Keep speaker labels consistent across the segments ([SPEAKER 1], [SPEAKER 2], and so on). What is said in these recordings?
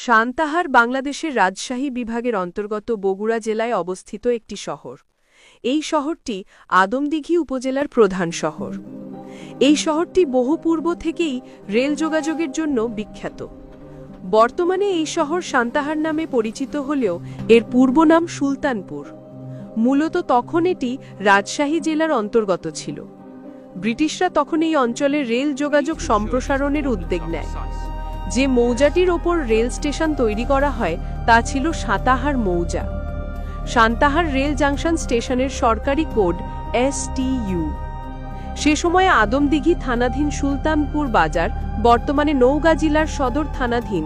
[SPEAKER 1] সান্তাহার বাংলাদেশের রাজশাহী বিভাগের অন্তর্গত বগুড়া জেলায় অবস্থিত একটি শহর। এই শহরটি আদমদীঘি উপজেলার প্রধান শহর। এই শহরটি বহু পূর্ব থেকেই রেল যোগাযোগের জন্য বিখ্যাত। বর্তমানে এই শহর সান্তাহার নামে পরিচিত হলেও এর পূর্ব নাম সুলতানপুর। মূলত তখন এটি রাজশাহী জেলার অন্তর্গত ছিল। ব্রিটিশরা তখন এই অঞ্চলের রেল যোগাযোগ সম্প্রসারণের উদ্যোগ নেয়। যে মৌজাটির ওপর রেল স্টেশন তৈরি করা হয় তা ছিল সান্তাহার মৌজা। সান্তাহার রেল জাংশন স্টেশনের সরকারি কোড STU। সে সময়ে আদমদীঘি থানাধীন সুলতানপুর বাজার, বর্তমানে নওগাঁ জেলার সদর থানাধীন,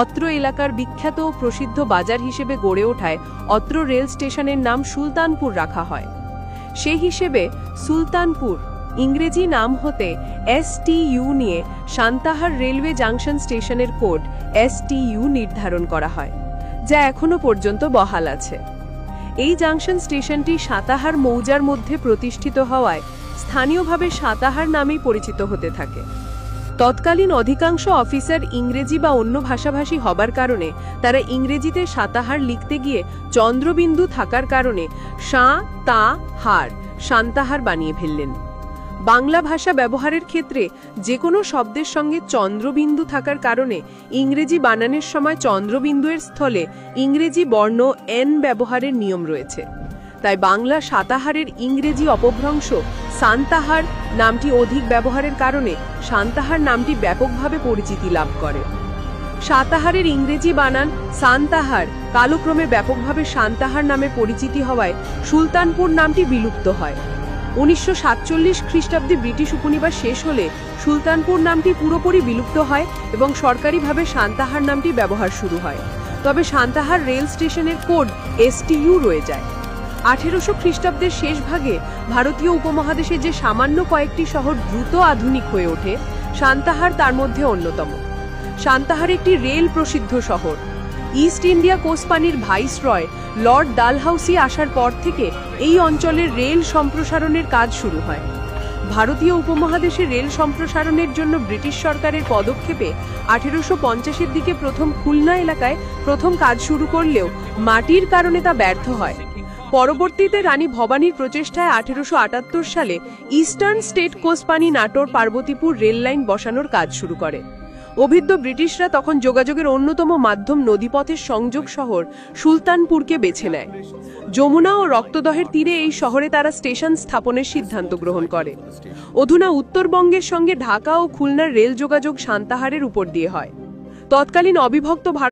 [SPEAKER 1] অত্র এলাকার বিখ্যাত ও প্রসিদ্ধ বাজার হিসেবে গড়ে ওঠায় অত্র রেল স্টেশনের নাম সুলতানপুর রাখা হয়। সেই হিসেবে সুলতানপুর ইংরেজি নাম হতে STU নিয়ে সান্তাহার রেলওয়ে জাংশন স্টেশনের কোড STU নির্ধারণ করা হয়, যা এখনো পর্যন্ত বহাল আছে। এই জাংশন স্টেশনটি সান্তাহার মৌজার মধ্যে প্রতিষ্ঠিত হওয়ায় স্থানীয়ভাবে সান্তাহার নামেই পরিচিত হতে থাকে। তৎকালীন অধিকাংশ অফিসার ইংরেজি বা অন্য ভাষাভাষী হবার কারণে তারা ইংরেজিতে সান্তাহার লিখতে গিয়ে চন্দ্রবিন্দু থাকার কারণে সান্তাহার বানিয়ে ফেললেন। বাংলা ভাষা ব্যবহারের ক্ষেত্রে যে কোনো শব্দের সঙ্গে চন্দ্রবিন্দু থাকার কারণে ইংরেজি বানানের সময় চন্দ্রবিন্দুর স্থলে ইংরেজি বর্ণ N ব্যবহারের নিয়ম রয়েছে। তাই বাংলা সান্তাহারের ইংরেজি অপভ্রংশ সান্তাহার নামটি অধিক ব্যবহারের কারণে সান্তাহার নামটি ব্যাপকভাবে পরিচিতি লাভ করে। সান্তাহারের ইংরেজি বানান সান্তাহার কালক্রমে ব্যাপকভাবে সান্তাহার নামে পরিচিতি হওয়ায় সুলতানপুর নামটি বিলুপ্ত হয়। 1947 খ্রিস্টাব্দে ব্রিটিশ উপনিবেশ শেষ হলে সুলতানপুর নামটি পুরোপুরি বিলুপ্ত হয় এবং সরকারিভাবে সান্তাহার নামটি ব্যবহার শুরু হয়। তবে সান্তাহার রেল স্টেশনের কোড STU রয়ে যায়। 1800 খ্রিস্টাব্দের শেষ ভাগে ভারতীয় উপমহাদেশে যে সামান্য কয়েকটি শহর দ্রুত আধুনিক হয়ে ওঠে, সান্তাহার তার মধ্যে অন্যতম। সান্তাহার একটি রেল প্রসিদ্ধ শহর। ইস্ট ইন্ডিয়া কোম্পানির ভাইসরয় লর্ড ডালহাউসি আসার পর থেকে এই অঞ্চলের রেল সম্প্রসারণের কাজ শুরু হয়। ভারতীয় উপমহাদেশে রেল সম্প্রসারণের জন্য ব্রিটিশ সরকারের পদক্ষেপে 1850-এর দিকে প্রথম খুলনা এলাকায় প্রথম কাজ শুরু করলেও মাটির কারণে তা ব্যর্থ হয়। পরবর্তীতে রানী ভবানীর প্রচেষ্টায় 1878 সালে eastern state company Natore Parbatipur rail line বসানোর কাজ শুরু করে। অভিজ্ঞ ব্রিটিশরা তখন যোগাযোগের অন্যতম মাধ্যম নদীপথের সংযোগ শহর সুলতানপুরকে বেছে নেয়। যমুনা ও রক্তদহের তীরে এই শহরে তারা স্টেশন স্থাপনের সিদ্ধান্ত গ্রহণ করে। অধুনা উত্তরবঙ্গের সঙ্গে ঢাকা ও খুলনার রেল যোগাযোগ সান্তাহারের উপর দিয়ে হয়। তৎকালীন অবিভক্ত